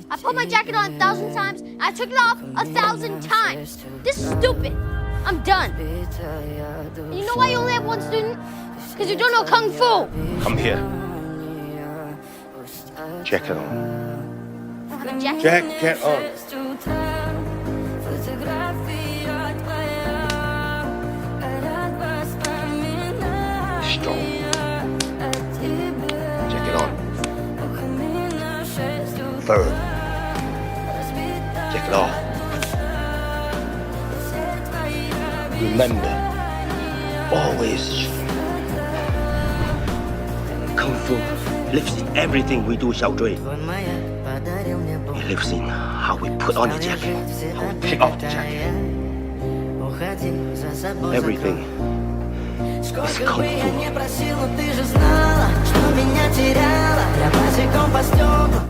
I put my jacket on 1,000 times. I took it off 1,000 times. This is stupid. I'm done. And you know why you only have one student? Because you don't know Kung Fu. Come here. Jacket on. I don't have a jacket. Jacket on. Strong. Jacket on. Firm. Jacket off. Remember, always, Kung Fu lives in everything we do, Xiaozhui. It lives in how we put on the jacket, how we take off the jacket. Everything is Kung Fu.